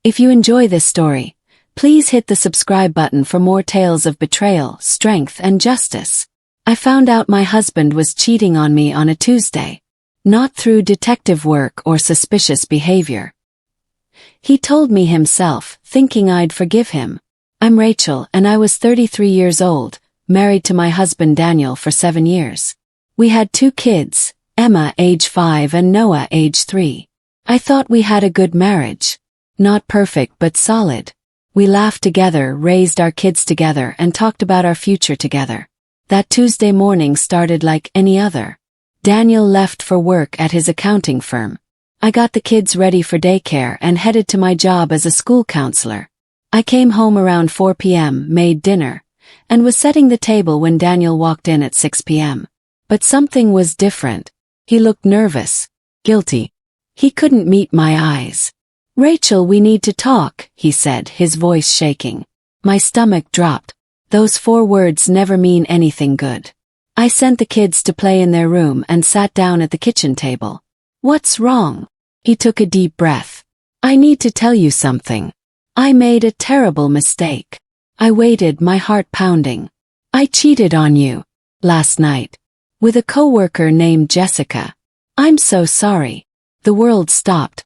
If you enjoy this story, please hit the subscribe button for more tales of betrayal, strength, and justice. I found out my husband was cheating on me on a Tuesday. Not through detective work or suspicious behavior. He told me himself, thinking I'd forgive him. I'm Rachel and I was 33 years old, married to my husband Daniel for 7 years. We had 2 kids, Emma age 5 and Noah age 3. I thought we had a good marriage. Not perfect but solid. We laughed together, raised our kids together and talked about our future together. That Tuesday morning started like any other. Daniel left for work at his accounting firm. I got the kids ready for daycare and headed to my job as a school counselor. I came home around 4 p.m., made dinner, and was setting the table when Daniel walked in at 6 p.m. But something was different. He looked nervous, guilty. He couldn't meet my eyes. "Rachel, we need to talk," he said, his voice shaking. My stomach dropped. Those 4 words never mean anything good. I sent the kids to play in their room and sat down at the kitchen table. "What's wrong?" He took a deep breath. "I need to tell you something. I made a terrible mistake." I waited, my heart pounding. "I cheated on you. Last night. With a coworker named Jessica." "I'm so sorry." The world stopped.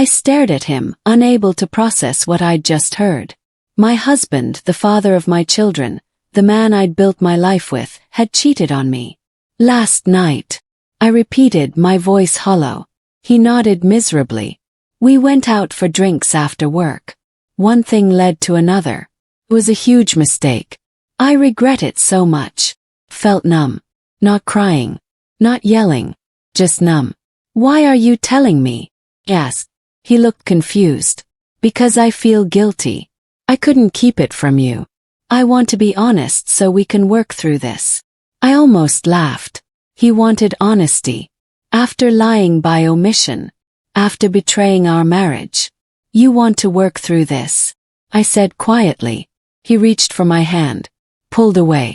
I stared at him, unable to process what I'd just heard. My husband, the father of my children, the man I'd built my life with, had cheated on me. "Last night." I repeated, my voice hollow. He nodded miserably. "We went out for drinks after work. One thing led to another. It was a huge mistake. I regret it so much." Felt numb. Not crying. Not yelling. Just numb. "Why are you telling me?" Yes. He looked confused. "Because I feel guilty. I couldn't keep it from you. I want to be honest so we can work through this." I almost laughed. He wanted honesty. After lying by omission. After betraying our marriage. "You want to work through this," I said quietly. He reached for my hand. Pulled away.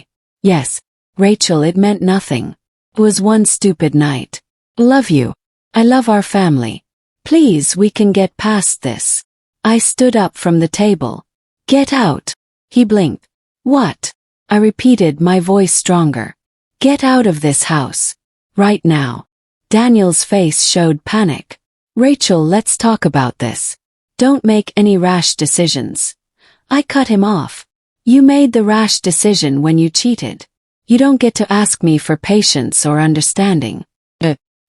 "Yes, Rachel, it meant nothing. It was one stupid night. Love you. I love our family. Please, we can get past this." I stood up from the table. "Get out." He blinked. "What?" I repeated, my voice stronger. "Get out of this house. Right now." Daniel's face showed panic. "Rachel, let's talk about this. Don't make any rash decisions." I cut him off. "You made the rash decision when you cheated. You don't get to ask me for patience or understanding."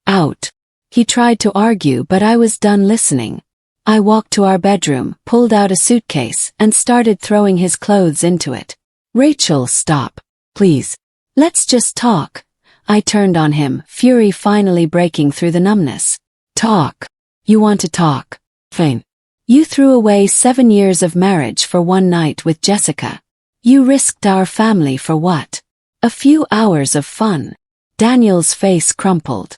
Out. He tried to argue, but I was done listening. I walked to our bedroom, pulled out a suitcase, and started throwing his clothes into it. "Rachel, stop. Please. Let's just talk." I turned on him, fury finally breaking through the numbness. "Talk. You want to talk? Fine. You threw away 7 years of marriage for one night with Jessica. You risked our family for what? A few hours of fun." Daniel's face crumpled.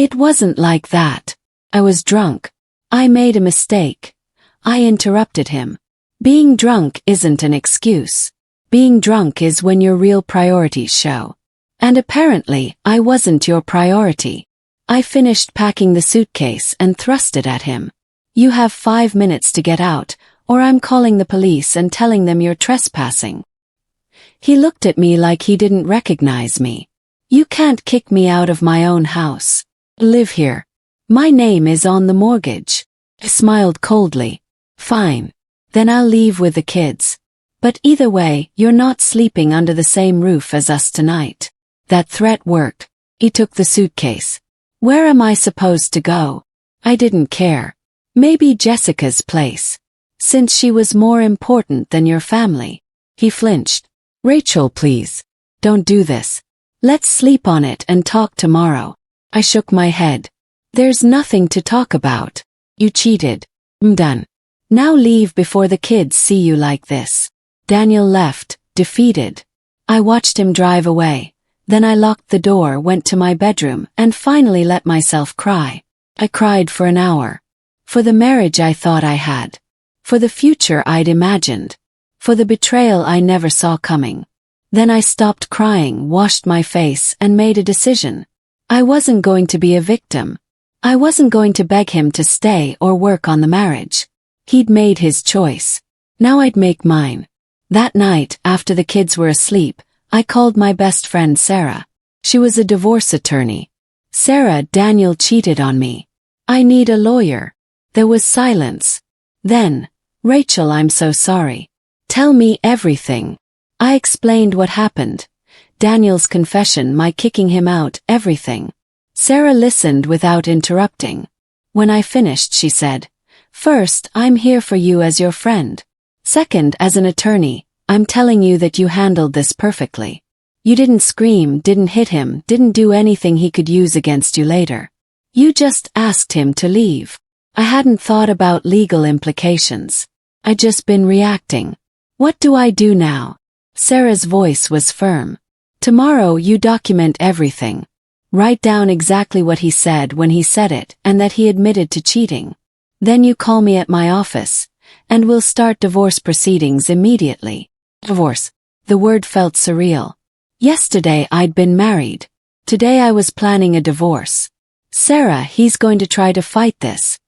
"It wasn't like that. I was drunk. I made a mistake." I interrupted him. "Being drunk isn't an excuse. Being drunk is when your real priorities show. And apparently, I wasn't your priority." I finished packing the suitcase and thrust it at him. "You have 5 minutes to get out, or I'm calling the police and telling them you're trespassing." He looked at me like he didn't recognize me. "You can't kick me out of my own house. Live here. My name is on the mortgage." I smiled coldly. "Fine. Then I'll leave with the kids. But either way, you're not sleeping under the same roof as us tonight." That threat worked. He took the suitcase. "Where am I supposed to go?" I didn't care. "Maybe Jessica's place. Since she was more important than your family." He flinched. "Rachel, please. Don't do this. Let's sleep on it and talk tomorrow." I shook my head. "There's nothing to talk about. You cheated. I'm done. Now leave before the kids see you like this." Daniel left, defeated. I watched him drive away. Then I locked the door, went to my bedroom, and finally let myself cry. I cried for an hour. For the marriage I thought I had. For the future I'd imagined. For the betrayal I never saw coming. Then I stopped crying, washed my face, and made a decision. I wasn't going to be a victim. I wasn't going to beg him to stay or work on the marriage. He'd made his choice. Now I'd make mine. That night, after the kids were asleep, I called my best friend Sarah. She was a divorce attorney. Sarah, Daniel cheated on me. I need a lawyer. There was silence. Then, Rachel, I'm so sorry. Tell me everything. I explained what happened. Daniel's confession, my kicking him out, everything. Sarah listened without interrupting. When I finished, she said, "First, I'm here for you as your friend. Second, as an attorney, I'm telling you that you handled this perfectly. You didn't scream, didn't hit him, didn't do anything he could use against you later. You just asked him to leave. I hadn't thought about legal implications. I'd just been reacting. What do I do now?" Sarah's voice was firm. "Tomorrow you document everything. Write down exactly what he said when he said it and that he admitted to cheating. Then you call me at my office, and we'll start divorce proceedings immediately." Divorce. The word felt surreal. Yesterday I'd been married. Today I was planning a divorce. Sarah, he's going to try to fight this.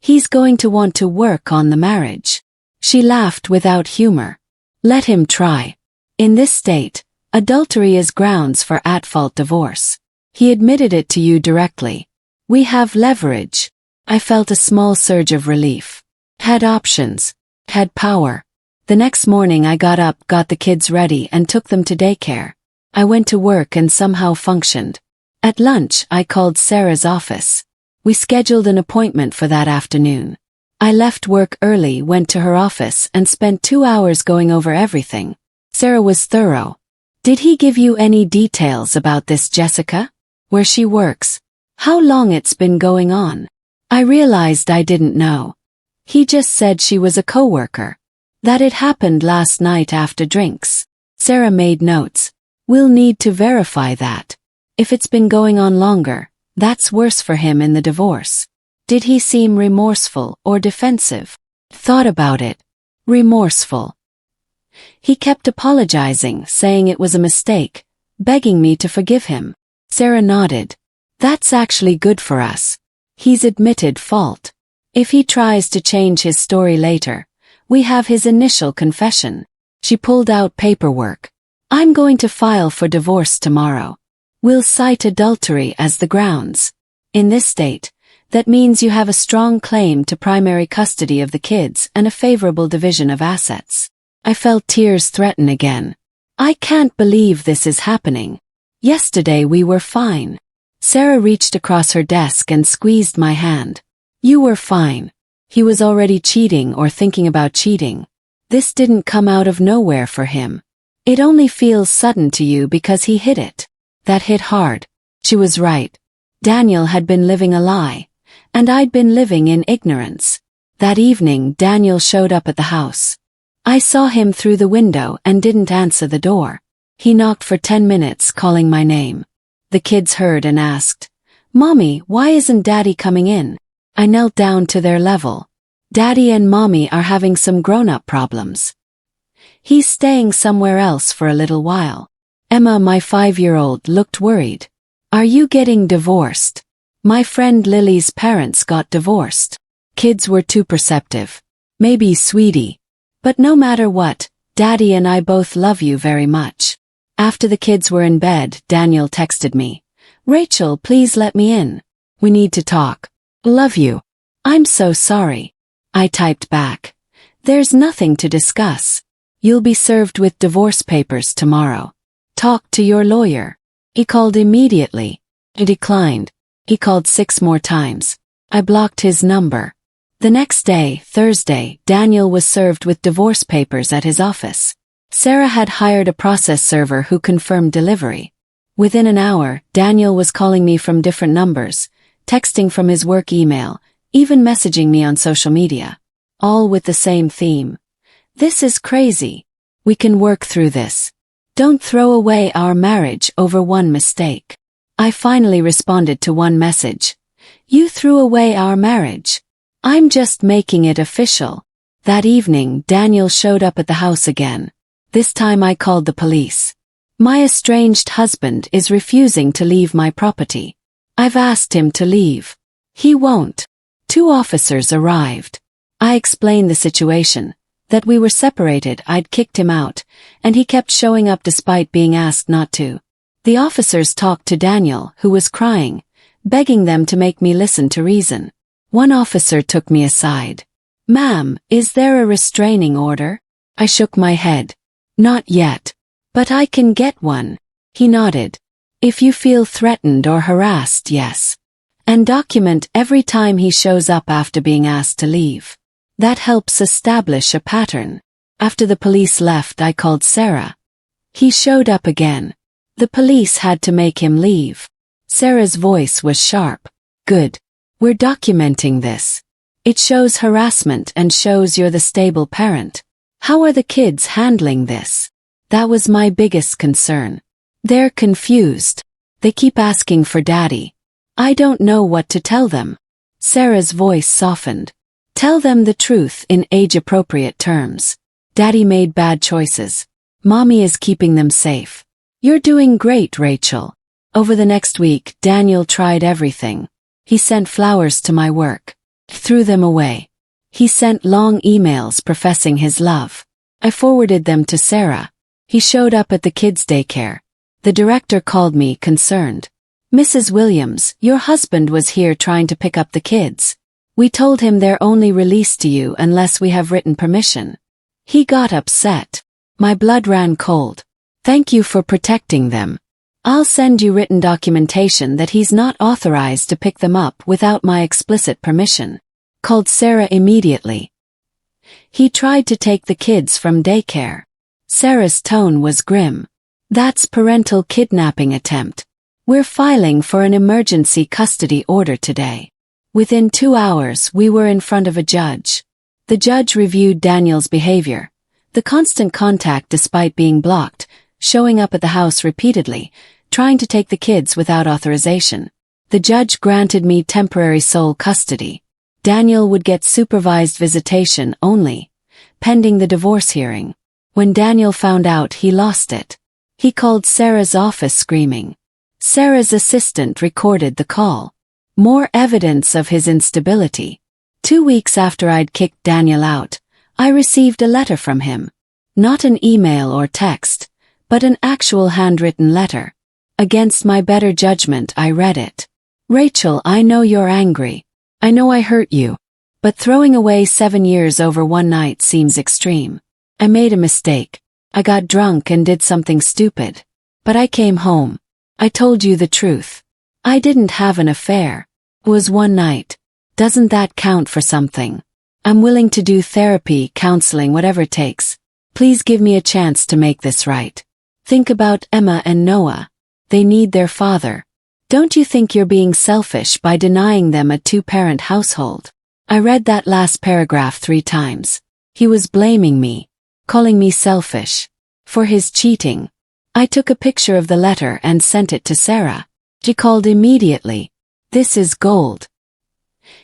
He's going to want to work on the marriage. She laughed without humor. Let him try. In this state, adultery is grounds for at-fault divorce. He admitted it to you directly. We have leverage. I felt a small surge of relief. Had options. Had power. The next morning I got up, got the kids ready and took them to daycare. I went to work and somehow functioned. At lunch, I called Sarah's office. We scheduled an appointment for that afternoon. I left work early, went to her office and spent 2 hours going over everything. Sarah was thorough. "Did he give you any details about this, Jessica? Where she works? How long it's been going on?" I realized I didn't know. He just said she was a coworker. That it happened last night after drinks. Sarah made notes. "We'll need to verify that. If it's been going on longer, that's worse for him in the divorce." Did he seem remorseful or defensive? Thought about it. Remorseful. He kept apologizing, saying it was a mistake, begging me to forgive him. Sarah nodded. "That's actually good for us. He's admitted fault. If he tries to change his story later, we have his initial confession." She pulled out paperwork. "I'm going to file for divorce tomorrow. We'll cite adultery as the grounds. In this state, that means you have a strong claim to primary custody of the kids and a favorable division of assets." I felt tears threaten again. I can't believe this is happening. Yesterday we were fine. Sarah reached across her desk and squeezed my hand. "You were fine. He was already cheating or thinking about cheating. This didn't come out of nowhere for him. It only feels sudden to you because he hid it." That hit hard. She was right. Daniel had been living a lie, and I'd been living in ignorance. That evening Daniel showed up at the house. I saw him through the window and didn't answer the door. He knocked for 10 minutes, calling my name. The kids heard and asked, "Mommy, why isn't Daddy coming in?" I knelt down to their level. "Daddy and Mommy are having some grown-up problems. He's staying somewhere else for a little while." Emma, my 5-year-old, looked worried. "Are you getting divorced?" My friend Lily's parents got divorced. Kids were too perceptive. "Maybe, sweetie. But no matter what, Daddy and I both love you very much." After the kids were in bed, Daniel texted me. "Rachel, please let me in. We need to talk. Love you." "I'm so sorry." I typed back. "There's nothing to discuss. You'll be served with divorce papers tomorrow. Talk to your lawyer." He called immediately. I declined. He called 6 more times. I blocked his number. The next day, Thursday, Daniel was served with divorce papers at his office. Sarah had hired a process server who confirmed delivery. Within an hour, Daniel was calling me from different numbers, texting from his work email, even messaging me on social media. All with the same theme. "This is crazy. We can work through this. Don't throw away our marriage over one mistake." I finally responded to one message. "You threw away our marriage. I'm just making it official." That evening, Daniel showed up at the house again. This time I called the police. "My estranged husband is refusing to leave my property. I've asked him to leave. He won't." 2 officers arrived. I explained the situation, that we were separated, I'd kicked him out, and he kept showing up despite being asked not to. The officers talked to Daniel, who was crying, begging them to make me listen to reason. One officer took me aside. "Ma'am, is there a restraining order?" I shook my head. "Not yet. But I can get one." He nodded. "If you feel threatened or harassed, yes. And document every time he shows up after being asked to leave. That helps establish a pattern." After the police left, I called Sarah. He showed up again. The police had to make him leave. Sarah's voice was sharp. "Good. We're documenting this. It shows harassment and shows you're the stable parent. How are the kids handling this?" That was my biggest concern. "They're confused. They keep asking for daddy. I don't know what to tell them." Sarah's voice softened. "Tell them the truth in age-appropriate terms. Daddy made bad choices. Mommy is keeping them safe. You're doing great, Rachel." Over the next week, Daniel tried everything. He sent flowers to my work. Threw them away. He sent long emails professing his love. I forwarded them to Sarah. He showed up at the kids' daycare. The director called me, concerned. "Mrs. Williams, your husband was here trying to pick up the kids. We told him they're only released to you unless we have written permission." He got upset. My blood ran cold. "Thank you for protecting them. I'll send you written documentation that he's not authorized to pick them up without my explicit permission." Called Sarah immediately. "He tried to take the kids from daycare." Sarah's tone was grim. "That's parental kidnapping attempt. We're filing for an emergency custody order today." Within 2 hours, we were in front of a judge. The judge reviewed Daniel's behavior. The constant contact despite being blocked, showing up at the house repeatedly, trying to take the kids without authorization. The judge granted me temporary sole custody. Daniel would get supervised visitation only, pending the divorce hearing. When Daniel found out, he lost it. He called Sarah's office screaming. Sarah's assistant recorded the call. More evidence of his instability. 2 weeks after I'd kicked Daniel out, I received a letter from him. Not an email or text, but an actual handwritten letter. Against my better judgment, I read it. "Rachel, I know you're angry. I know I hurt you. But throwing away 7 years over one night seems extreme. I made a mistake. I got drunk and did something stupid. But I came home. I told you the truth. I didn't have an affair. It was one night. Doesn't that count for something? I'm willing to do therapy, counseling, whatever it takes. Please give me a chance to make this right. Think about Emma and Noah. They need their father. Don't you think you're being selfish by denying them a 2-parent household?" I read that last paragraph 3 times. He was blaming me, calling me selfish, for his cheating. I took a picture of the letter and sent it to Sarah. She called immediately. "This is gold.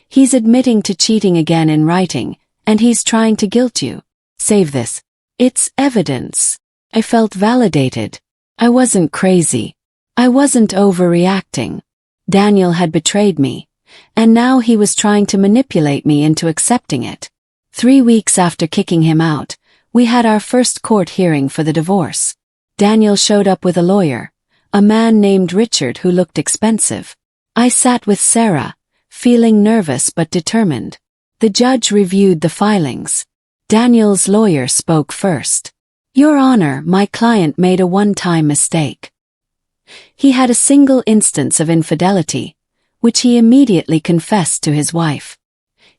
He's admitting to cheating again in writing, and he's trying to guilt you. Save this. It's evidence." I felt validated. I wasn't crazy. I wasn't overreacting. Daniel had betrayed me, and now he was trying to manipulate me into accepting it. 3 weeks after kicking him out, we had our first court hearing for the divorce. Daniel showed up with a lawyer, a man named Richard who looked expensive. I sat with Sarah, feeling nervous but determined. The judge reviewed the filings. Daniel's lawyer spoke first. "Your Honor, my client made a one-time mistake. He had a single instance of infidelity, which he immediately confessed to his wife.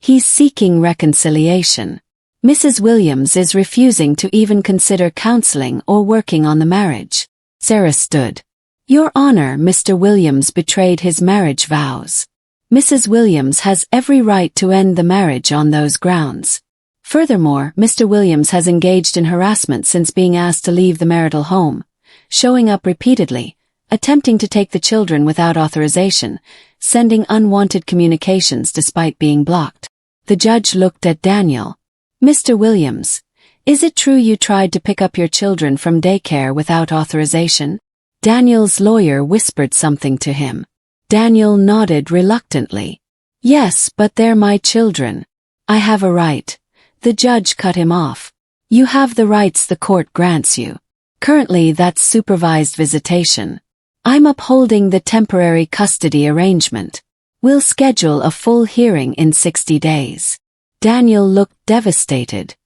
He's seeking reconciliation. Mrs. Williams is refusing to even consider counseling or working on the marriage." Sarah stood. "Your Honor, Mr. Williams betrayed his marriage vows. Mrs. Williams has every right to end the marriage on those grounds. Furthermore, Mr. Williams has engaged in harassment since being asked to leave the marital home, showing up repeatedly, attempting to take the children without authorization, sending unwanted communications despite being blocked." The judge looked at Daniel. "Mr. Williams, is it true you tried to pick up your children from daycare without authorization?" Daniel's lawyer whispered something to him. Daniel nodded reluctantly. "Yes, but they're my children. I have a right. The judge cut him off. You have the rights the court grants you. Currently that's supervised visitation. I'm upholding the temporary custody arrangement. We'll schedule a full hearing in 60 days. Daniel looked devastated.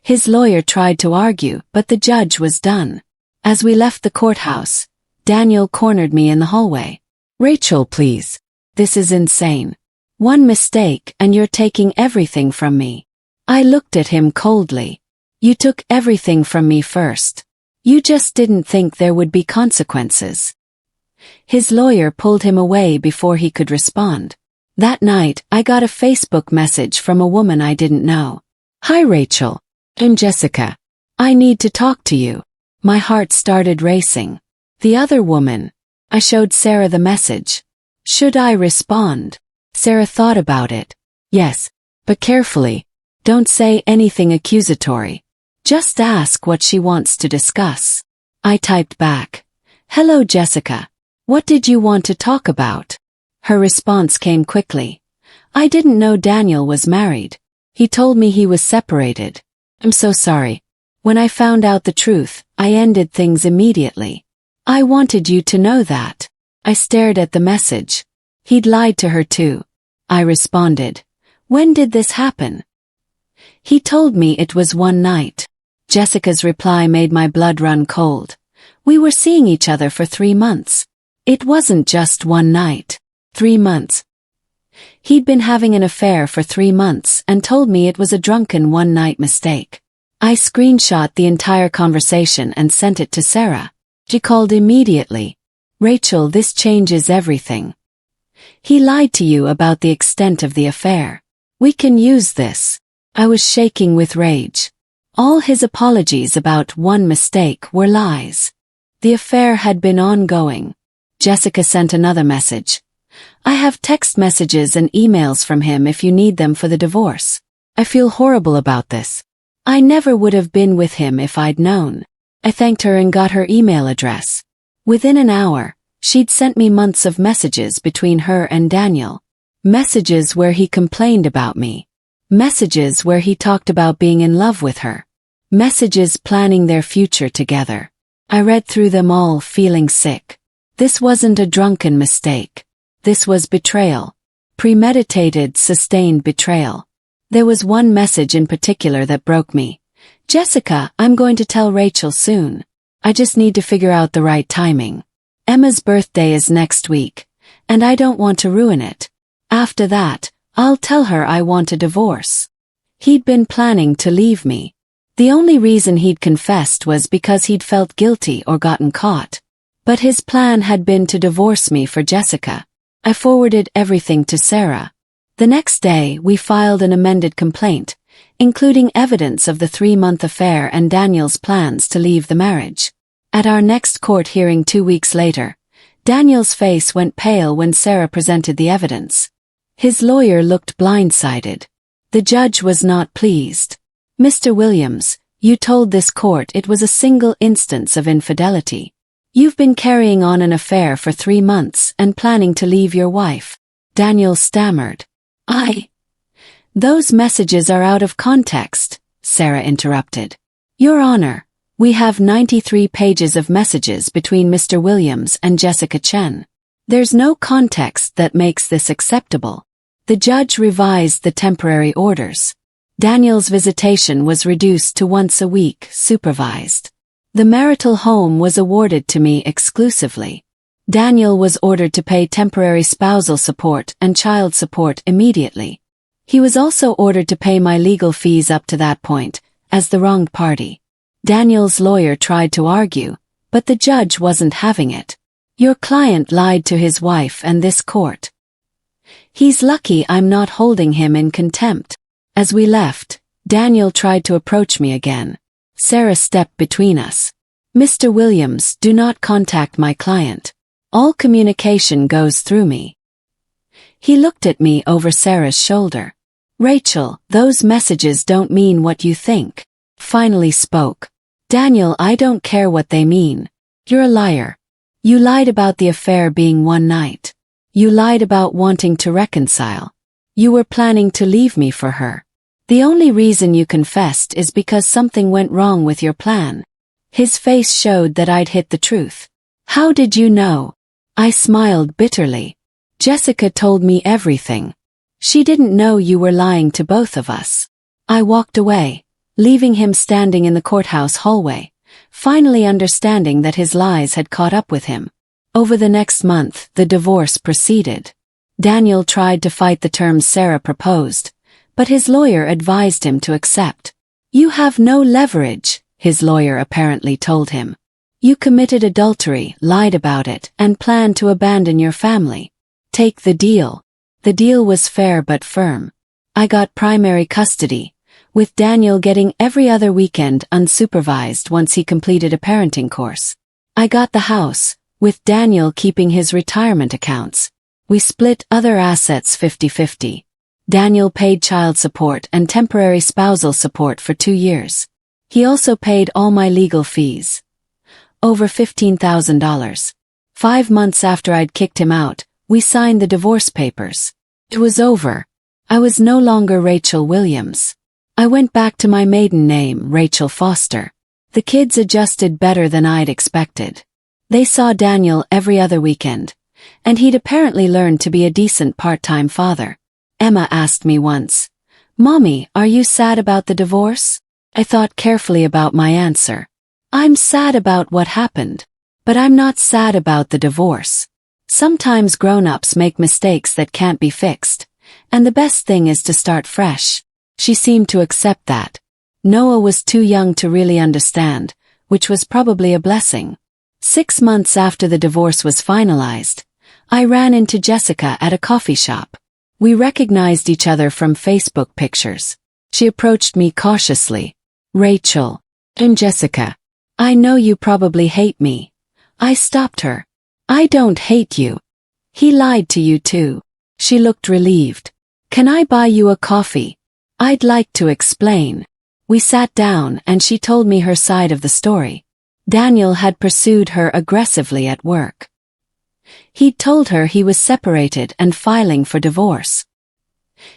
His lawyer tried to argue, but the judge was done. As we left the courthouse, Daniel cornered me in the hallway. Rachel, please. This is insane. One mistake and you're taking everything from me. I looked at him coldly. You took everything from me first. You just didn't think there would be consequences. His lawyer pulled him away before he could respond. That night, I got a Facebook message from a woman I didn't know. Hi Rachel. I'm Jessica. I need to talk to you. My heart started racing. The other woman. I showed Sarah the message. Should I respond? Sarah thought about it. Yes, but carefully. Don't say anything accusatory. Just ask what she wants to discuss. I typed back. Hello Jessica. What did you want to talk about? Her response came quickly. I didn't know Daniel was married. He told me he was separated. I'm so sorry. When I found out the truth, I ended things immediately. I wanted you to know that. I stared at the message. He'd lied to her too. I responded. When did this happen? He told me it was one night. Jessica's reply made my blood run cold. We were seeing each other for 3 months. It wasn't just one night. 3 months. He'd been having an affair for 3 months and told me it was a drunken one-night mistake. I screenshot the entire conversation and sent it to Sarah. She called immediately. Rachel, this changes everything. He lied to you about the extent of the affair. We can use this. I was shaking with rage. All his apologies about one mistake were lies. The affair had been ongoing. Jessica sent another message. I have text messages and emails from him if you need them for the divorce. I feel horrible about this. I never would have been with him if I'd known. I thanked her and got her email address. Within an hour, she'd sent me months of messages between her and Daniel. Messages where he complained about me. Messages where he talked about being in love with her. Messages planning their future together. I read through them all feeling sick. This wasn't a drunken mistake. This was betrayal. Premeditated, sustained betrayal. There was one message in particular that broke me. Jessica, I'm going to tell Rachel soon. I just need to figure out the right timing. Emma's birthday is next week, and I don't want to ruin it. After that, I'll tell her I want a divorce. He'd been planning to leave me. The only reason he'd confessed was because he'd felt guilty or gotten caught. But his plan had been to divorce me for Jessica. I forwarded everything to Sarah. The next day, we filed an amended complaint, including evidence of the 3-month affair and Daniel's plans to leave the marriage. At our next court hearing 2 weeks later, Daniel's face went pale when Sarah presented the evidence. His lawyer looked blindsided. The judge was not pleased. Mr. Williams, you told this court it was a single instance of infidelity. You've been carrying on an affair for 3 months and planning to leave your wife. Daniel stammered. Those messages are out of context, Sarah interrupted. Your Honor, we have 93 pages of messages between Mr. Williams and Jessica Chen. There's no context that makes this acceptable. The judge revised the temporary orders. Daniel's visitation was reduced to once a week, supervised. The marital home was awarded to me exclusively. Daniel was ordered to pay temporary spousal support and child support immediately. He was also ordered to pay my legal fees up to that point, as the wronged party. Daniel's lawyer tried to argue, but the judge wasn't having it. Your client lied to his wife and this court. He's lucky I'm not holding him in contempt. As we left, Daniel tried to approach me again. Sarah stepped between us. Mr. Williams, do not contact my client. All communication goes through me. He looked at me over Sarah's shoulder. Rachel, those messages don't mean what you think. Finally spoke. Daniel, I don't care what they mean. You're a liar. You lied about the affair being one night. You lied about wanting to reconcile. You were planning to leave me for her. The only reason you confessed is because something went wrong with your plan. His face showed that I'd hit the truth. How did you know? I smiled bitterly. Jessica told me everything. She didn't know you were lying to both of us. I walked away, leaving him standing in the courthouse hallway, finally understanding that his lies had caught up with him. Over the next month, the divorce proceeded. Daniel tried to fight the terms Sarah proposed, but his lawyer advised him to accept. You have no leverage, his lawyer apparently told him. You committed adultery, lied about it, and planned to abandon your family. Take the deal. The deal was fair but firm. I got primary custody, with Daniel getting every other weekend unsupervised once he completed a parenting course. I got the house, with Daniel keeping his retirement accounts. We split other assets 50-50. Daniel paid child support and temporary spousal support for 2 years. He also paid all my legal fees. Over $15,000. 5 months after I'd kicked him out, we signed the divorce papers. It was over. I was no longer Rachel Williams. I went back to my maiden name, Rachel Foster. The kids adjusted better than I'd expected. They saw Daniel every other weekend, and he'd apparently learned to be a decent part-time father. Emma asked me once, "Mommy, are you sad about the divorce?" I thought carefully about my answer. I'm sad about what happened, but I'm not sad about the divorce. Sometimes grown-ups make mistakes that can't be fixed, and the best thing is to start fresh. She seemed to accept that. Noah was too young to really understand, which was probably a blessing. 6 months after the divorce was finalized, I ran into Jessica at a coffee shop. We recognized each other from Facebook pictures. She approached me cautiously. "Rachel, I'm Jessica. I know you probably hate me." I stopped her. "I don't hate you. He lied to you too." She looked relieved. "Can I buy you a coffee? I'd like to explain." We sat down and she told me her side of the story. Daniel had pursued her aggressively at work. He'd told her he was separated and filing for divorce.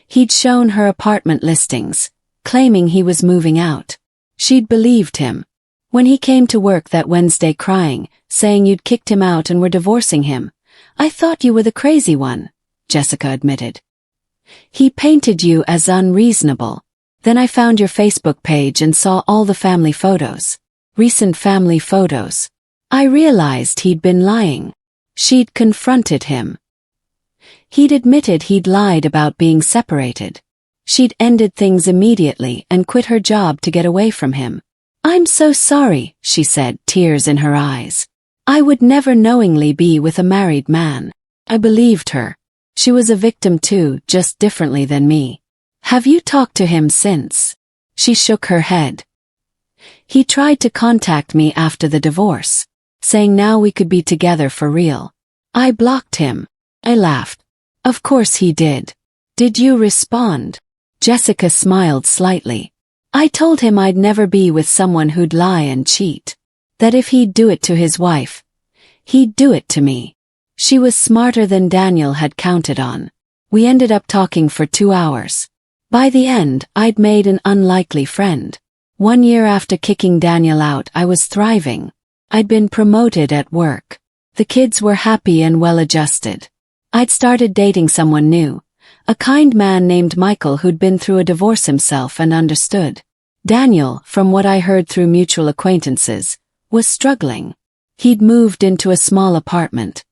He'd shown her apartment listings, claiming he was moving out. She'd believed him. When he came to work that Wednesday crying, saying you'd kicked him out and were divorcing him, "I thought you were the crazy one," Jessica admitted. "He painted you as unreasonable. Then I found your Facebook page and saw all the family photos. Recent family photos. I realized he'd been lying." She'd confronted him. He'd admitted he'd lied about being separated. She'd ended things immediately and quit her job to get away from him. "I'm so sorry," she said, tears in her eyes. "I would never knowingly be with a married man." I believed her. She was a victim too, just differently than me. "Have you talked to him since?" She shook her head. "He tried to contact me after the divorce, saying now we could be together for real. I blocked him." I laughed. "Of course he did. Did you respond?" Jessica smiled slightly. "I told him I'd never be with someone who'd lie and cheat. That if he'd do it to his wife, he'd do it to me." She was smarter than Daniel had counted on. We ended up talking for 2 hours. By the end, I'd made an unlikely friend. 1 year after kicking Daniel out, I was thriving. I'd been promoted at work. The kids were happy and well-adjusted. I'd started dating someone new, a kind man named Michael who'd been through a divorce himself and understood. Daniel, from what I heard through mutual acquaintances, was struggling. He'd moved into a small apartment.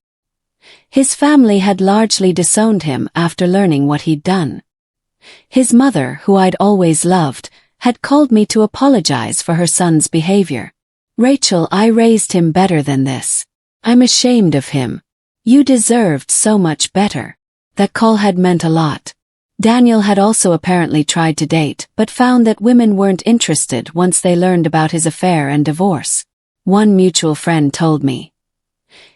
His family had largely disowned him after learning what he'd done. His mother, who I'd always loved, had called me to apologize for her son's behavior. "Rachel, I raised him better than this. I'm ashamed of him. You deserved so much better." That call had meant a lot. Daniel had also apparently tried to date, but found that women weren't interested once they learned about his affair and divorce. One mutual friend told me,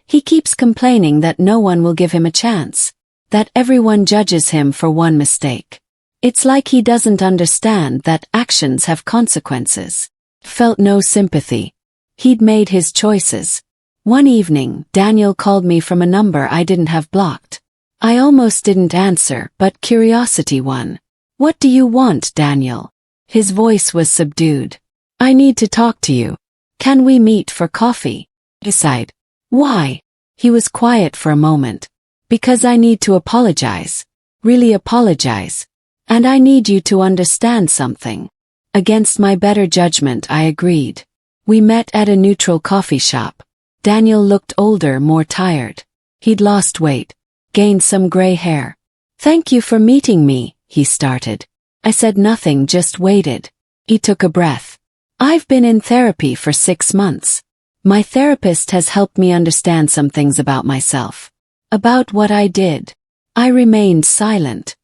"He keeps complaining that no one will give him a chance, that everyone judges him for one mistake. It's like he doesn't understand that actions have consequences." Felt no sympathy. He'd made his choices. One evening, Daniel called me from a number I didn't have blocked. I almost didn't answer, but curiosity won. What do you want, Daniel? His voice was subdued. I need to talk to you. Can we meet for coffee? I sighed. Why? He was quiet for a moment. Because I need to apologize. Really apologize. And I need you to understand something. Against my better judgment, I agreed. We met at a neutral coffee shop. Daniel looked older, more tired. He'd lost weight, gained some gray hair. Thank you for meeting me, he started. I said nothing, just waited. He took a breath. I've been in therapy for 6 months. My therapist has helped me understand some things about myself. About what I did. I remained silent.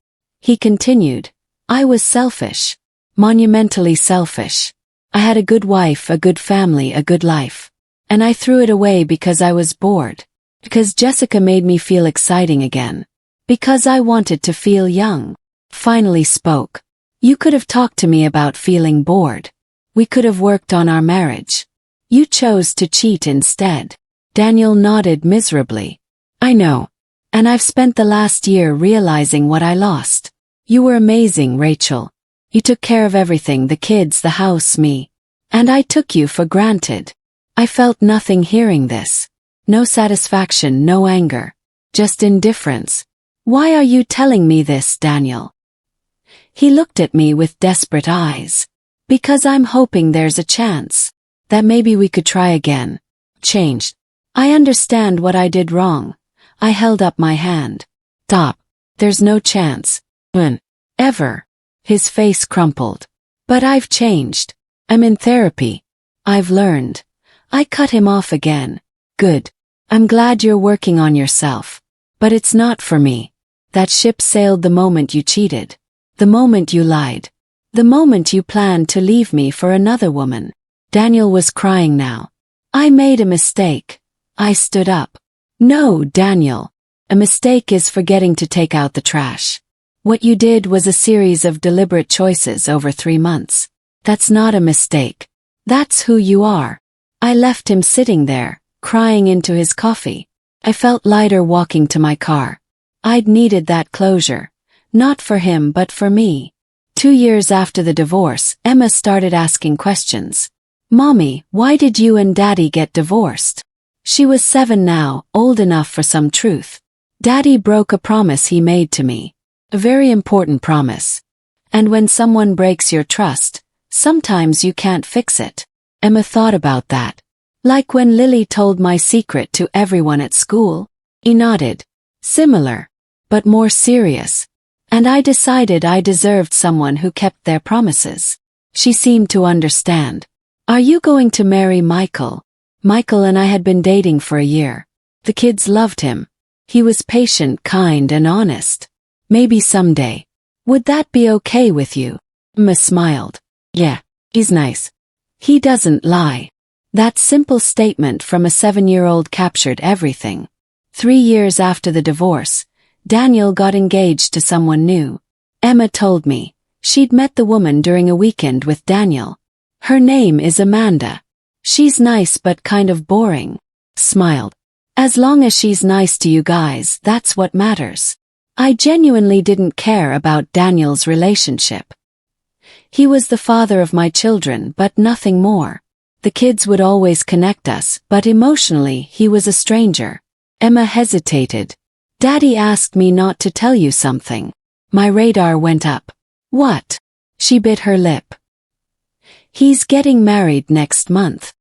He continued. I was selfish. Monumentally selfish. I had a good wife, a good family, a good life. And I threw it away because I was bored. Because Jessica made me feel exciting again. Because I wanted to feel young. Finally spoke. You could have talked to me about feeling bored. We could have worked on our marriage. You chose to cheat instead. Daniel nodded miserably. I know. And I've spent the last year realizing what I lost. You were amazing, Rachel. You took care of everything, the kids, the house, me. And I took you for granted. I felt nothing hearing this. No satisfaction, no anger. Just indifference. Why are you telling me this, Daniel? He looked at me with desperate eyes. Because I'm hoping there's a chance. That maybe we could try again. Changed. I understand what I did wrong. I held up my hand. Stop. There's no chance. When? Ever. His face crumpled. But I've changed. I'm in therapy. I've learned. I cut him off again. Good. I'm glad you're working on yourself. But it's not for me. That ship sailed the moment you cheated. The moment you lied. The moment you planned to leave me for another woman. Daniel was crying now. I made a mistake. I stood up. No, Daniel. A mistake is forgetting to take out the trash. What you did was a series of deliberate choices over 3 months. That's not a mistake. That's who you are. I left him sitting there, crying into his coffee. I felt lighter walking to my car. I'd needed that closure. Not for him but for me. 2 years after the divorce, Emma started asking questions. Mommy, why did you and Daddy get divorced? She was 7 now, old enough for some truth. Daddy broke a promise he made to me. A very important promise. And when someone breaks your trust, sometimes you can't fix it. Emma thought about that. Like when Lily told my secret to everyone at school? He nodded. Similar. But more serious. And I decided I deserved someone who kept their promises. She seemed to understand. Are you going to marry Michael? Michael and I had been dating for a year. The kids loved him. He was patient, kind, and honest. Maybe someday. Would that be okay with you? Emma smiled. Yeah, he's nice. He doesn't lie. That simple statement from a 7-year-old captured everything. 3 years after the divorce, Daniel got engaged to someone new. Emma told me. She'd met the woman during a weekend with Daniel. Her name is Amanda. She's nice but kind of boring. Smiled. As long as she's nice to you guys, that's what matters. I genuinely didn't care about Daniel's relationship. He was the father of my children, but nothing more. The kids would always connect us, but emotionally he was a stranger. Emma hesitated. Daddy asked me not to tell you something. My radar went up. What? She bit her lip. He's getting married next month.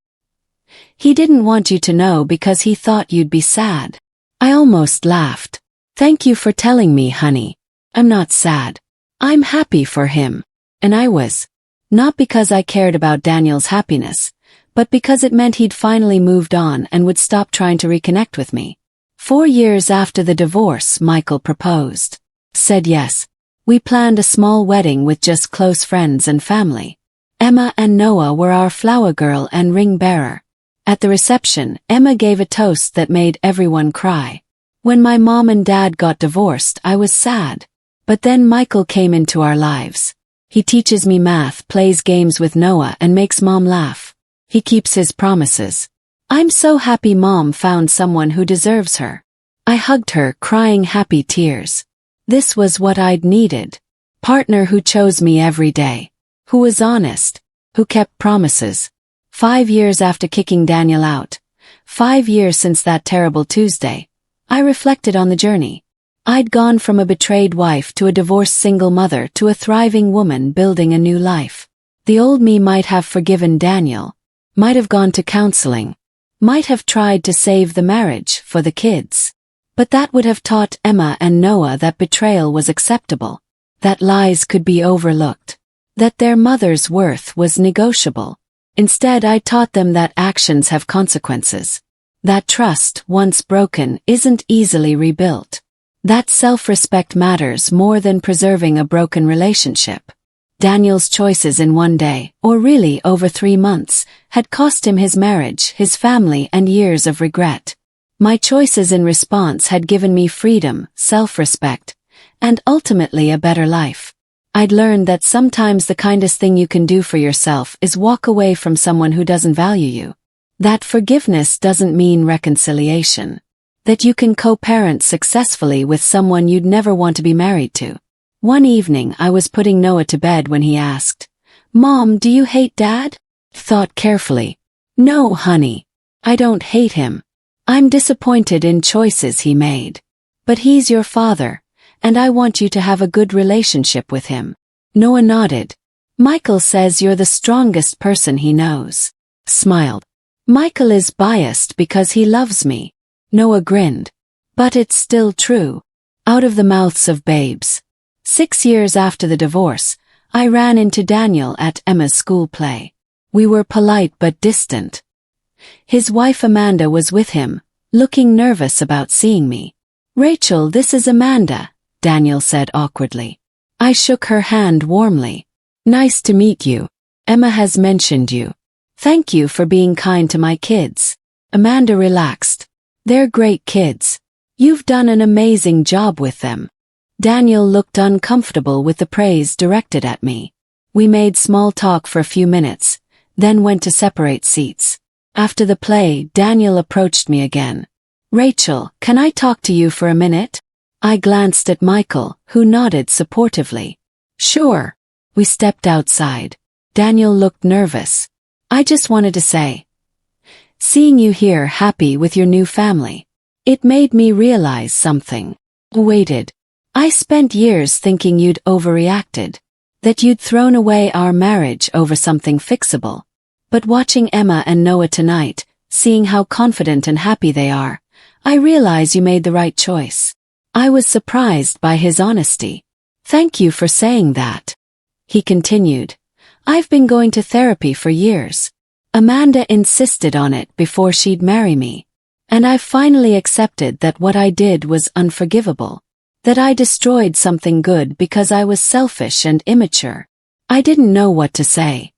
He didn't want you to know because he thought you'd be sad. I almost laughed. Thank you for telling me, honey. I'm not sad. I'm happy for him. And I was. Not because I cared about Daniel's happiness, but because it meant he'd finally moved on and would stop trying to reconnect with me. 4 years after the divorce, Michael proposed. Said yes. We planned a small wedding with just close friends and family. Emma and Noah were our flower girl and ring bearer. At the reception, Emma gave a toast that made everyone cry. When my mom and dad got divorced, I was sad. But then Michael came into our lives. He teaches me math, plays games with Noah, and makes mom laugh. He keeps his promises. I'm so happy mom found someone who deserves her. I hugged her, crying happy tears. This was what I'd needed. Partner who chose me every day. Who was honest. Who kept promises. 5 years after kicking Daniel out. 5 years since that terrible Tuesday. I reflected on the journey. I'd gone from a betrayed wife to a divorced single mother to a thriving woman building a new life. The old me might have forgiven Daniel. Might have gone to counseling. Might have tried to save the marriage for the kids. But that would have taught Emma and Noah that betrayal was acceptable. That lies could be overlooked. That their mother's worth was negotiable. Instead, I taught them that actions have consequences. That trust, once broken, isn't easily rebuilt. That self-respect matters more than preserving a broken relationship. Daniel's choices in one day, or really over 3 months, had cost him his marriage, his family, and years of regret. My choices in response had given me freedom, self-respect, and ultimately a better life. I'd learned that sometimes the kindest thing you can do for yourself is walk away from someone who doesn't value you. That forgiveness doesn't mean reconciliation. That you can co-parent successfully with someone you'd never want to be married to. One evening I was putting Noah to bed when he asked, "Mom, do you hate Dad?" Thought carefully. "No, honey. I don't hate him. I'm disappointed in choices he made. But he's your father, and I want you to have a good relationship with him." Noah nodded. "Michael says you're the strongest person he knows." Smiled. "Michael is biased because he loves me." Noah grinned. "But it's still true." Out of the mouths of babes. 6 years after the divorce, I ran into Daniel at Emma's school play. We were polite but distant. His wife Amanda was with him, looking nervous about seeing me. "Rachel, this is Amanda," Daniel said awkwardly. I shook her hand warmly. "Nice to meet you. Emma has mentioned you. Thank you for being kind to my kids." Amanda relaxed. "They're great kids. You've done an amazing job with them." Daniel looked uncomfortable with the praise directed at me. We made small talk for a few minutes, then went to separate seats. After the play, Daniel approached me again. "Rachel, can I talk to you for a minute?" I glanced at Michael, who nodded supportively. "Sure." We stepped outside. Daniel looked nervous. "I just wanted to say, seeing you here happy with your new family, it made me realize something." Waited. "I spent years thinking you'd overreacted. That you'd thrown away our marriage over something fixable. But watching Emma and Noah tonight, seeing how confident and happy they are, I realize you made the right choice." I was surprised by his honesty. "Thank you for saying that." He continued. "I've been going to therapy for years. Amanda insisted on it before she'd marry me. And I've finally accepted that what I did was unforgivable. That I destroyed something good because I was selfish and immature." I didn't know what to say.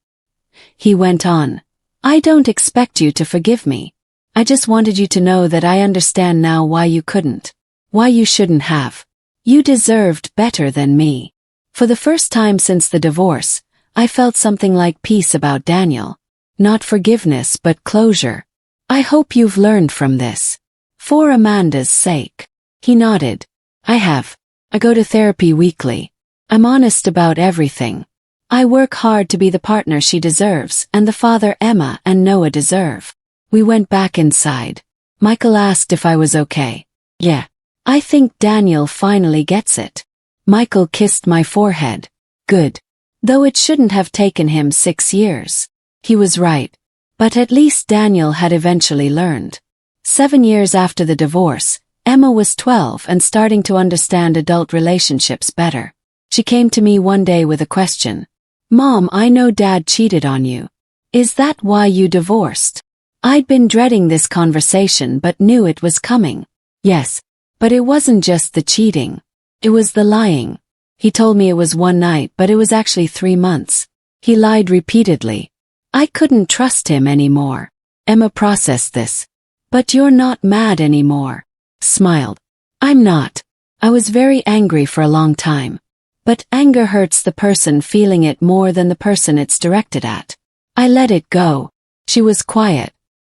He went on. "I don't expect you to forgive me. I just wanted you to know that I understand now why you couldn't. Why you shouldn't have. You deserved better than me." For the first time since the divorce, I felt something like peace about Daniel. Not forgiveness but closure. "I hope you've learned from this. For Amanda's sake." He nodded. "I have. I go to therapy weekly. I'm honest about everything. I work hard to be the partner she deserves and the father Emma and Noah deserve." We went back inside. Michael asked if I was okay. "Yeah. I think Daniel finally gets it." Michael kissed my forehead. "Good. Though it shouldn't have taken him 6 years. He was right. But at least Daniel had eventually learned." 7 years after the divorce, Emma was 12 and starting to understand adult relationships better. She came to me one day with a question. "Mom, I know Dad cheated on you. Is that why you divorced?" I'd been dreading this conversation but knew it was coming. "Yes. But it wasn't just the cheating. It was the lying. He told me it was one night but it was actually 3 months. He lied repeatedly. I couldn't trust him anymore." Emma processed this. "But you're not mad anymore." Smiled. "I'm not. I was very angry for a long time. But anger hurts the person feeling it more than the person it's directed at. I let it go." She was quiet.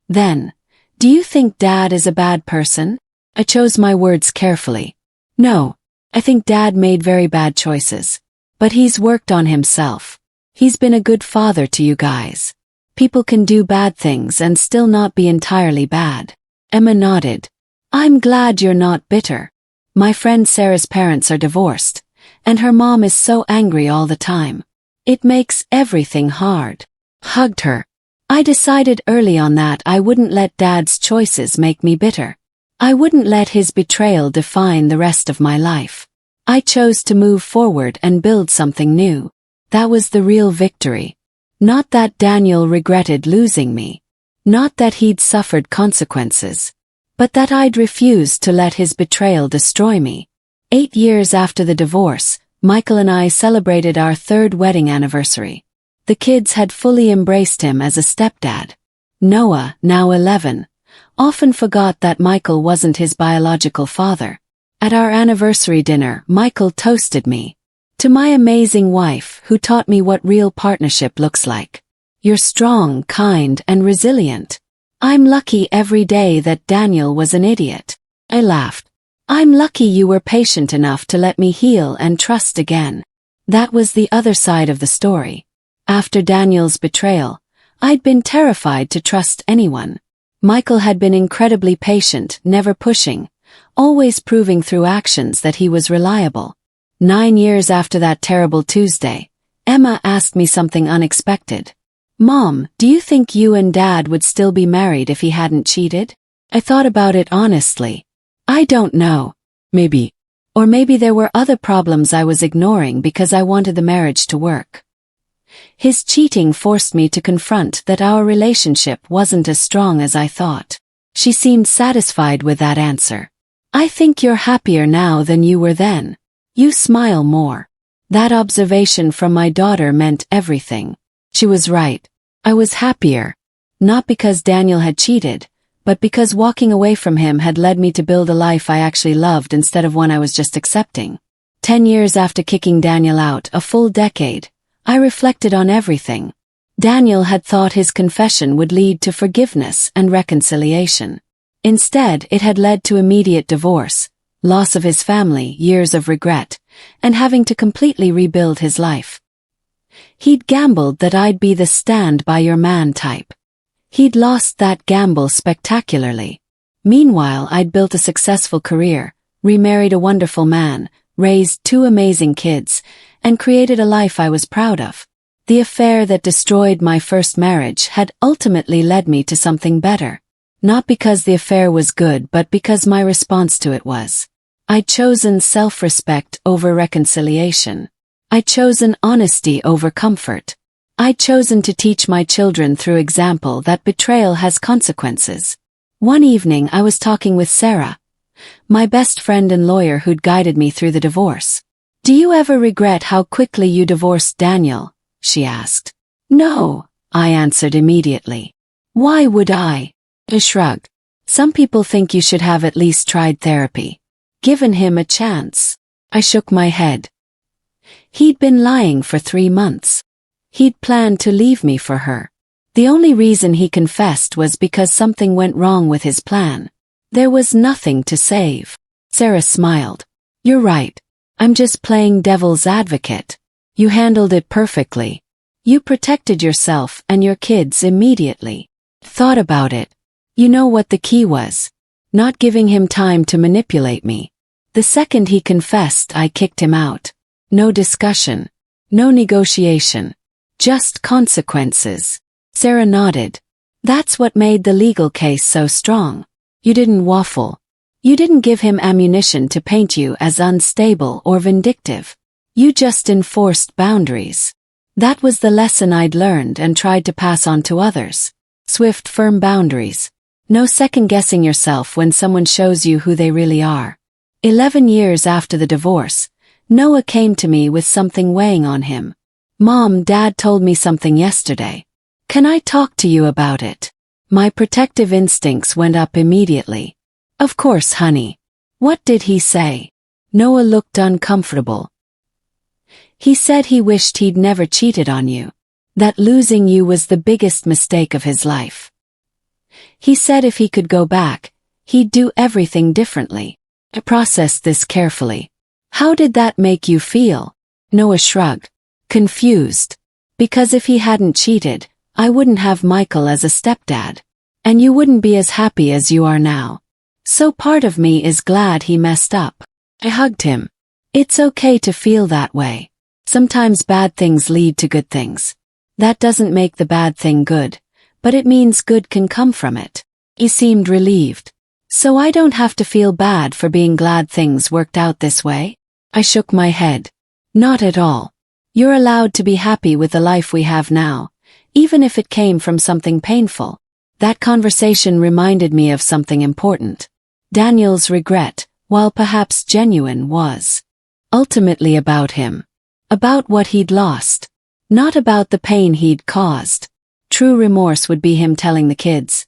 Then, "Do you think Dad is a bad person?" I chose my words carefully. "No. I think Dad made very bad choices. But he's worked on himself. He's been a good father to you guys. People can do bad things and still not be entirely bad. Emma nodded. I'm glad you're not bitter. My friend Sarah's parents are divorced, and her mom is so angry all the time. It makes everything hard. Hugged her. I decided early on that I wouldn't let Dad's choices make me bitter. I wouldn't let his betrayal define the rest of my life. I chose to move forward and build something new. That was the real victory. Not that Daniel regretted losing me. Not that he'd suffered consequences. But that I'd refused to let his betrayal destroy me. 8 years after the divorce, Michael and I celebrated our 3rd wedding anniversary. The kids had fully embraced him as a stepdad. Noah, now 11, often forgot that Michael wasn't his biological father. At our anniversary dinner, Michael toasted me. To my amazing wife, who taught me what real partnership looks like. You're strong, kind, and resilient. I'm lucky every day that Daniel was an idiot. I laughed. I'm lucky you were patient enough to let me heal and trust again. That was the other side of the story. After Daniel's betrayal, I'd been terrified to trust anyone. Michael had been incredibly patient, never pushing, always proving through actions that he was reliable. 9 years after that terrible Tuesday, Emma asked me something unexpected. Mom, do you think you and Dad would still be married if he hadn't cheated? I thought about it honestly. I don't know. Maybe. Or maybe there were other problems I was ignoring because I wanted the marriage to work. His cheating forced me to confront that our relationship wasn't as strong as I thought. She seemed satisfied with that answer. I think you're happier now than you were then. You smile more. That observation from my daughter meant everything. She was right. I was happier. Not because Daniel had cheated, but because walking away from him had led me to build a life I actually loved instead of one I was just accepting. 10 years after kicking Daniel out, a full decade, I reflected on everything. Daniel had thought his confession would lead to forgiveness and reconciliation. Instead, it had led to immediate divorce, loss of his family, years of regret, and having to completely rebuild his life. He'd gambled that I'd be the stand-by-your-man type. He'd lost that gamble spectacularly. Meanwhile, I'd built a successful career, remarried a wonderful man, raised 2 amazing kids, and created a life I was proud of. The affair that destroyed my first marriage had ultimately led me to something better. Not because the affair was good, but because my response to it was. I'd chosen self-respect over reconciliation. I'd chosen honesty over comfort. I'd chosen to teach my children through example that betrayal has consequences. One evening I was talking with Sarah, my best friend and lawyer who'd guided me through the divorce. Do you ever regret how quickly you divorced Daniel? She asked. No, I answered immediately. Why would I? I shrugged. Some people think you should have at least tried therapy. Given him a chance. I shook my head. He'd been lying for 3 months. He'd planned to leave me for her. The only reason he confessed was because something went wrong with his plan. There was nothing to save. Sarah smiled. You're right. I'm just playing devil's advocate. You handled it perfectly. You protected yourself and your kids immediately. Thought about it. You know what the key was? Not giving him time to manipulate me. The second he confessed, I kicked him out. No discussion. No negotiation. Just consequences. Sarah nodded. That's what made the legal case so strong. You didn't waffle. You didn't give him ammunition to paint you as unstable or vindictive. You just enforced boundaries. That was the lesson I'd learned and tried to pass on to others. Swift, firm boundaries. No second-guessing yourself when someone shows you who they really are. 11 years after the divorce, Noah came to me with something weighing on him. Mom, Dad told me something yesterday. Can I talk to you about it? My protective instincts went up immediately. Of course, honey. What did he say? Noah looked uncomfortable. He said he wished he'd never cheated on you. That losing you was the biggest mistake of his life. He said if he could go back, he'd do everything differently. I processed this carefully. How did that make you feel? Noah shrugged. Confused. Because if he hadn't cheated, I wouldn't have Michael as a stepdad. And you wouldn't be as happy as you are now. So part of me is glad he messed up. I hugged him. It's okay to feel that way. Sometimes bad things lead to good things. That doesn't make the bad thing good, but it means good can come from it. He seemed relieved. So I don't have to feel bad for being glad things worked out this way? I shook my head. Not at all. You're allowed to be happy with the life we have now, even if it came from something painful. That conversation reminded me of something important. Daniel's regret, while perhaps genuine, was ultimately about him. About what he'd lost. Not about the pain he'd caused. True remorse would be him telling the kids,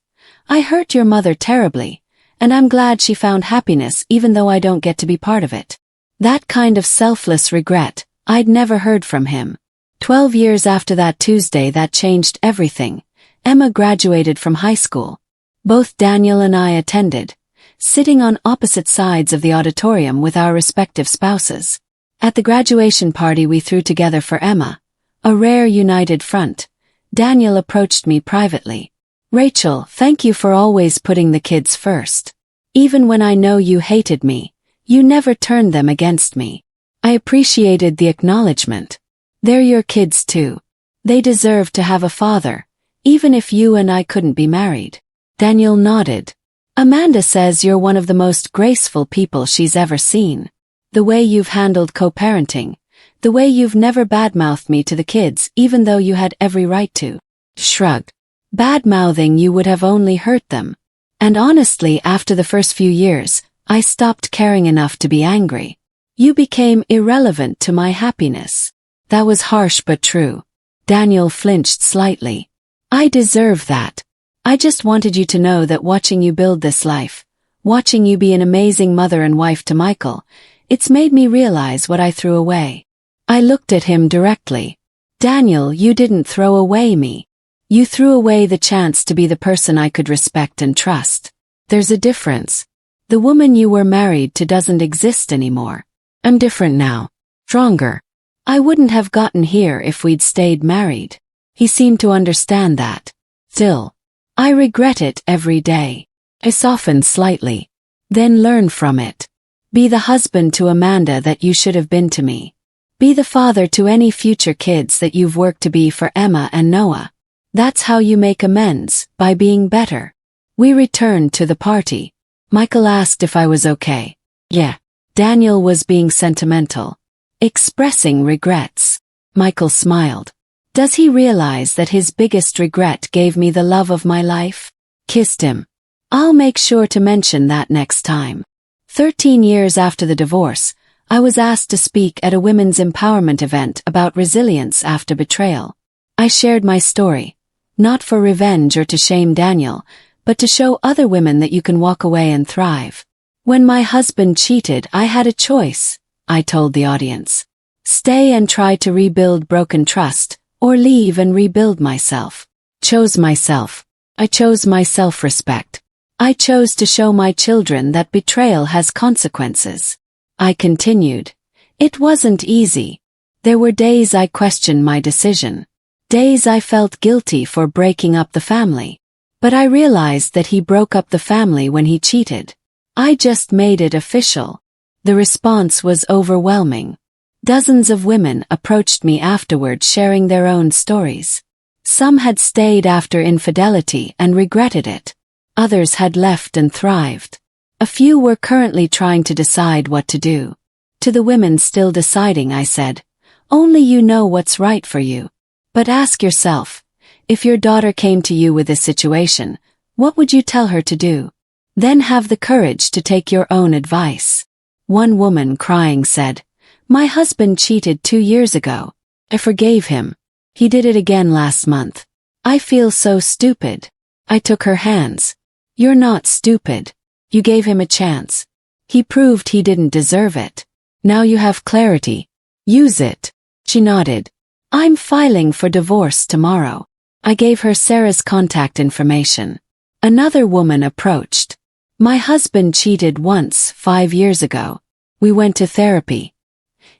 I hurt your mother terribly, and I'm glad she found happiness even though I don't get to be part of it. That kind of selfless regret, I'd never heard from him. 12 years after that Tuesday that changed everything. Emma graduated from high school. Both Daniel and I attended, sitting on opposite sides of the auditorium with our respective spouses. At the graduation party we threw together for Emma, a rare united front, Daniel approached me privately. Rachel, thank you for always putting the kids first. Even when I know you hated me, you never turned them against me. I appreciated the acknowledgement. They're your kids too. They deserve to have a father, even if you and I couldn't be married. Daniel nodded. Amanda says you're one of the most graceful people she's ever seen. The way you've handled co-parenting, the way you've never badmouthed me to the kids even though you had every right to. Shrugged. Bad-mouthing you would have only hurt them. And honestly, after the first few years, I stopped caring enough to be angry. You became irrelevant to my happiness. That was harsh but true. Daniel flinched slightly. I deserve that. I just wanted you to know that watching you build this life, watching you be an amazing mother and wife to Michael, it's made me realize what I threw away. I looked at him directly. Daniel, you didn't throw away me. You threw away the chance to be the person I could respect and trust. There's a difference. The woman you were married to doesn't exist anymore. I'm different now. Stronger. I wouldn't have gotten here if we'd stayed married. He seemed to understand that. Still, I regret it every day. I softened slightly. Then learn from it. Be the husband to Amanda that you should have been to me. Be the father to any future kids that you've worked to be for Emma and Noah. That's how you make amends, by being better. We returned to the party. Michael asked if I was okay. Yeah. Daniel was being sentimental. Expressing regrets. Michael smiled. Does he realize that his biggest regret gave me the love of my life? Kissed him. I'll make sure to mention that next time. 13 years after the divorce, I was asked to speak at a women's empowerment event about resilience after betrayal. I shared my story, not for revenge or to shame Daniel, but to show other women that you can walk away and thrive. When my husband cheated, I had a choice, I told the audience. Stay and try to rebuild broken trust, or leave and rebuild myself. Chose myself. I chose my self-respect. I chose to show my children that betrayal has consequences. I continued. It wasn't easy. There were days I questioned my decision. Days I felt guilty for breaking up the family. But I realized that he broke up the family when he cheated. I just made it official. The response was overwhelming. Dozens of women approached me afterward sharing their own stories. Some had stayed after infidelity and regretted it. Others had left and thrived. A few were currently trying to decide what to do. To the women still deciding, I said, only you know what's right for you. But ask yourself, if your daughter came to you with this situation, what would you tell her to do? Then have the courage to take your own advice. One woman crying said, my husband cheated 2 years ago. I forgave him. He did it again last month. I feel so stupid. I took her hands. You're not stupid. You gave him a chance. He proved he didn't deserve it. Now you have clarity. Use it. She nodded. I'm filing for divorce tomorrow. I gave her Sarah's contact information. Another woman approached. My husband cheated once 5 years ago. We went to therapy.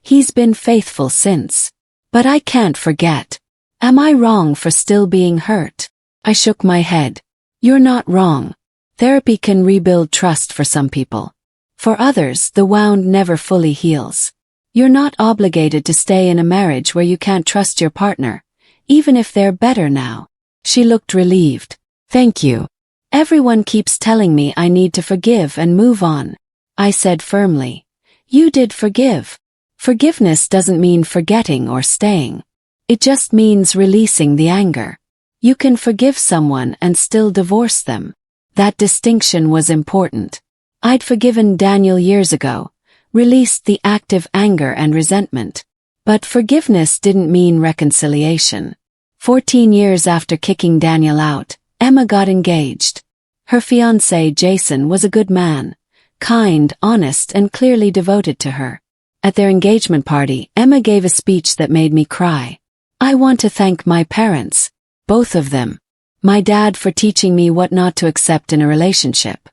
He's been faithful since. But I can't forget. Am I wrong for still being hurt? I shook my head. You're not wrong. Therapy can rebuild trust for some people. For others, the wound never fully heals. You're not obligated to stay in a marriage where you can't trust your partner, even if they're better now. She looked relieved. Thank you. Everyone keeps telling me I need to forgive and move on. I said firmly. You did forgive. Forgiveness doesn't mean forgetting or staying. It just means releasing the anger. You can forgive someone and still divorce them. That distinction was important. I'd forgiven Daniel years ago, released the active anger and resentment. But forgiveness didn't mean reconciliation. 14 years after kicking Daniel out, Emma got engaged. Her fiancé Jason was a good man, kind, honest, and clearly devoted to her. At their engagement party, Emma gave a speech that made me cry. I want to thank my parents, both of them. My dad for teaching me what not to accept in a relationship.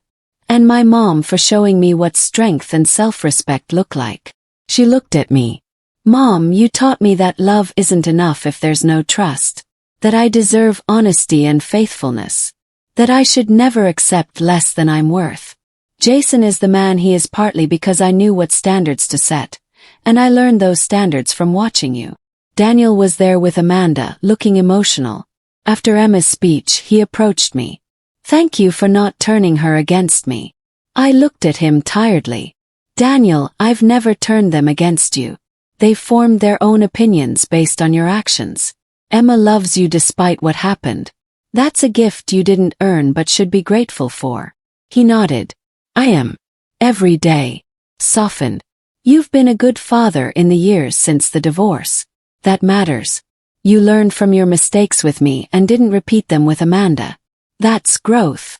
And my mom for showing me what strength and self-respect look like. She looked at me. Mom, you taught me that love isn't enough if there's no trust. That I deserve honesty and faithfulness. That I should never accept less than I'm worth. Jason is the man he is partly because I knew what standards to set. And I learned those standards from watching you. Daniel was there with Amanda, looking emotional. After Emma's speech, he approached me. Thank you for not turning her against me. I looked at him tiredly. Daniel, I've never turned them against you. They've formed their own opinions based on your actions. Emma loves you despite what happened. That's a gift you didn't earn but should be grateful for. He nodded. I am. Every day. Softened. You've been a good father in the years since the divorce. That matters. You learned from your mistakes with me and didn't repeat them with Amanda. That's growth.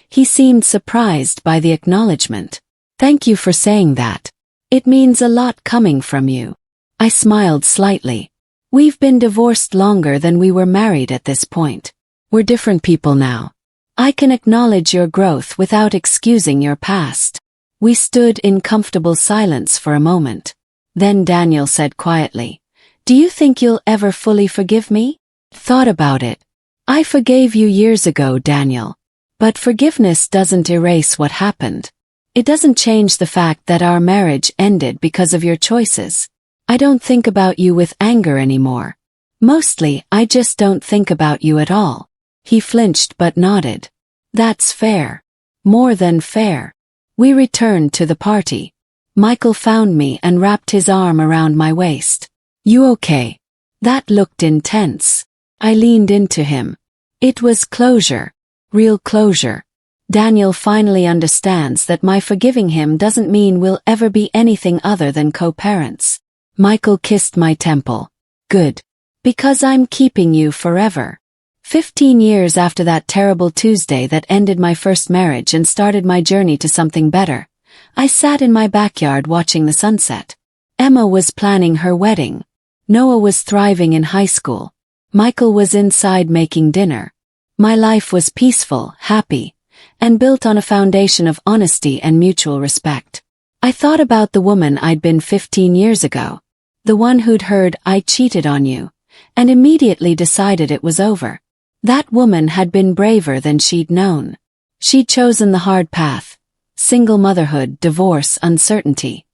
He seemed surprised by the acknowledgement. Thank you for saying that. It means a lot coming from you. I smiled slightly. We've been divorced longer than we were married at this point. We're different people now. I can acknowledge your growth without excusing your past. We stood in comfortable silence for a moment. Then Daniel said quietly, Do you think you'll ever fully forgive me? Thought about it. I forgave you years ago, Daniel. But forgiveness doesn't erase what happened. It doesn't change the fact that our marriage ended because of your choices. I don't think about you with anger anymore. Mostly, I just don't think about you at all. He flinched but nodded. That's fair. More than fair. We returned to the party. Michael found me and wrapped his arm around my waist. You okay? That looked intense. I leaned into him. It was closure. Real closure. Daniel finally understands that my forgiving him doesn't mean we'll ever be anything other than co-parents. Michael kissed my temple. Good. Because I'm keeping you forever. 15 years after that terrible Tuesday that ended my first marriage and started my journey to something better, I sat in my backyard watching the sunset. Emma was planning her wedding. Noah was thriving in high school. Michael was inside making dinner. My life was peaceful, happy, and built on a foundation of honesty and mutual respect. I thought about the woman I'd been 15 years ago. The one who'd heard, I cheated on you, and immediately decided it was over. That woman had been braver than she'd known. She'd chosen the hard path. Single motherhood, divorce, uncertainty.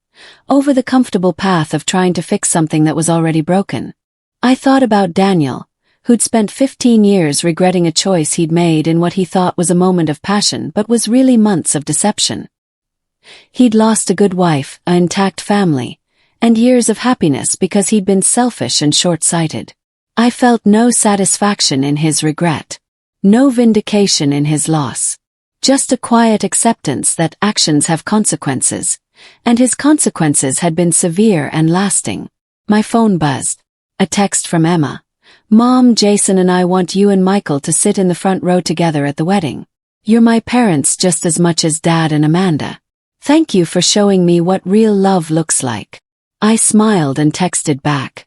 Over the comfortable path of trying to fix something that was already broken. I thought about Daniel, who'd spent 15 years regretting a choice he'd made in what he thought was a moment of passion but was really months of deception. He'd lost a good wife, an intact family, and years of happiness because he'd been selfish and short-sighted. I felt no satisfaction in his regret. No vindication in his loss. Just a quiet acceptance that actions have consequences, and his consequences had been severe and lasting. My phone buzzed. A text from Emma. Mom, Jason and I want you and Michael to sit in the front row together at the wedding. You're my parents just as much as Dad and Amanda. Thank you for showing me what real love looks like. I smiled and texted back.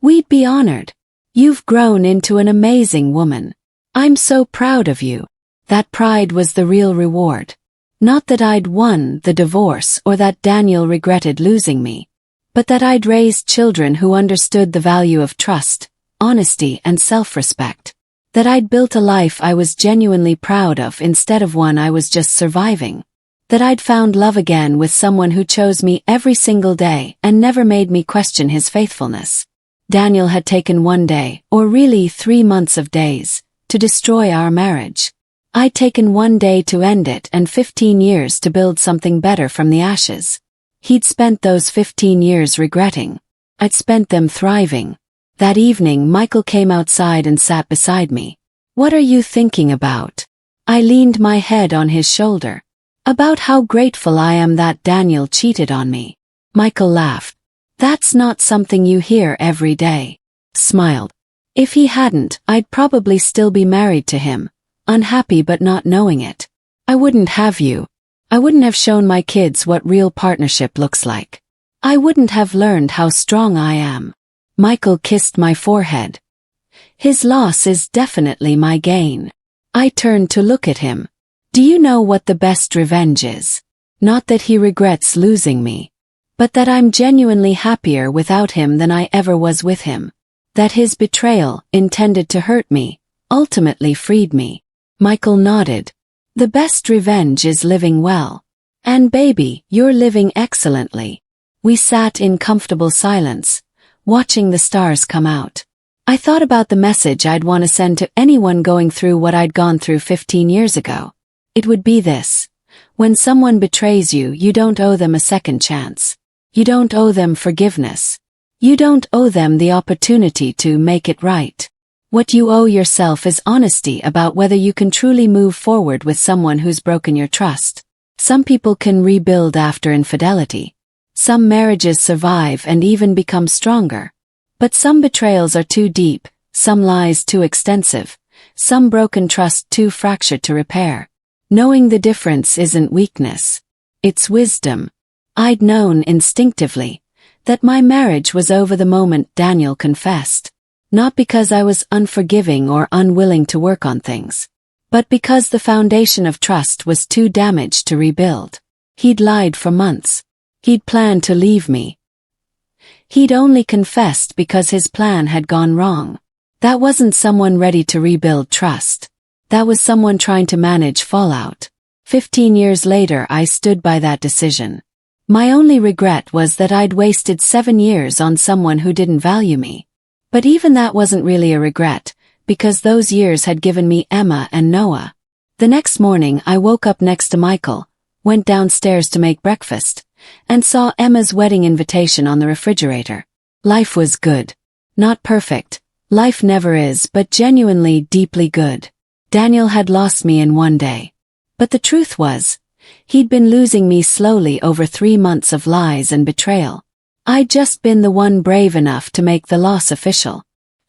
We'd be honored. You've grown into an amazing woman. I'm so proud of you. That pride was the real reward. Not that I'd won the divorce or that Daniel regretted losing me. but that I'd raised children who understood the value of trust, honesty, and self-respect. That I'd built a life I was genuinely proud of instead of one I was just surviving. That I'd found love again with someone who chose me every single day and never made me question his faithfulness. Daniel had taken 1 day, or really 3 months of days, to destroy our marriage. I'd taken 1 day to end it and 15 years to build something better from the ashes. He'd spent those 15 years regretting. I'd spent them thriving. That evening Michael came outside and sat beside me. "What are you thinking about?" I leaned my head on his shoulder. "About how grateful I am that Daniel cheated on me." Michael laughed. "That's not something you hear every day." Smiled. "If he hadn't, I'd probably still be married to him, unhappy but not knowing it. I wouldn't have you. I wouldn't have shown my kids what real partnership looks like. I wouldn't have learned how strong I am." Michael kissed my forehead. "His loss is definitely my gain." I turned to look at him. "Do you know what the best revenge is? Not that he regrets losing me, but that I'm genuinely happier without him than I ever was with him. That his betrayal, intended to hurt me, ultimately freed me." Michael nodded. "The best revenge is living well. And baby, you're living excellently." We sat in comfortable silence, watching the stars come out. I thought about the message I'd want to send to anyone going through what I'd gone through 15 years ago. It would be this: when someone betrays you, you don't owe them a second chance. You don't owe them forgiveness. You don't owe them the opportunity to make it right. What you owe yourself is honesty about whether you can truly move forward with someone who's broken your trust. Some people can rebuild after infidelity. Some marriages survive and even become stronger. But some betrayals are too deep, some lies too extensive, some broken trust too fractured to repair. Knowing the difference isn't weakness. It's wisdom. I'd known instinctively that my marriage was over the moment Daniel confessed. Not because I was unforgiving or unwilling to work on things, but because the foundation of trust was too damaged to rebuild. He'd lied for months. He'd planned to leave me. He'd only confessed because his plan had gone wrong. That wasn't someone ready to rebuild trust. That was someone trying to manage fallout. 15 years later I stood by that decision. My only regret was that I'd wasted 7 years on someone who didn't value me. But even that wasn't really a regret, because those years had given me Emma and Noah. The next morning I woke up next to Michael, went downstairs to make breakfast, and saw Emma's wedding invitation on the refrigerator. Life was good. Not perfect. Life never is, but genuinely deeply good. Daniel had lost me in 1 day. But the truth was, he'd been losing me slowly over 3 months of lies and betrayal. I'd just been the one brave enough to make the loss official.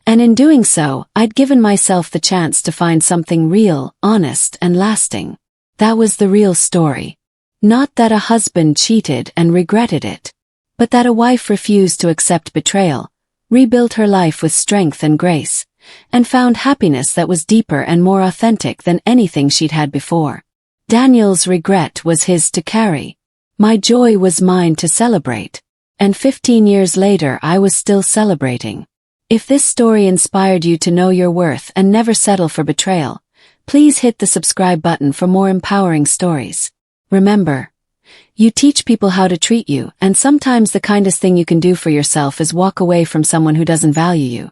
And in doing so, I'd given myself the chance to find something real, honest, and lasting. That was the real story. Not that a husband cheated and regretted it, but that a wife refused to accept betrayal, rebuilt her life with strength and grace, and found happiness that was deeper and more authentic than anything she'd had before. Daniel's regret was his to carry. My joy was mine to celebrate. And 15 years later I was still celebrating. If this story inspired you to know your worth and never settle for betrayal, please hit the subscribe button for more empowering stories. Remember, you teach people how to treat you, and sometimes the kindest thing you can do for yourself is walk away from someone who doesn't value you.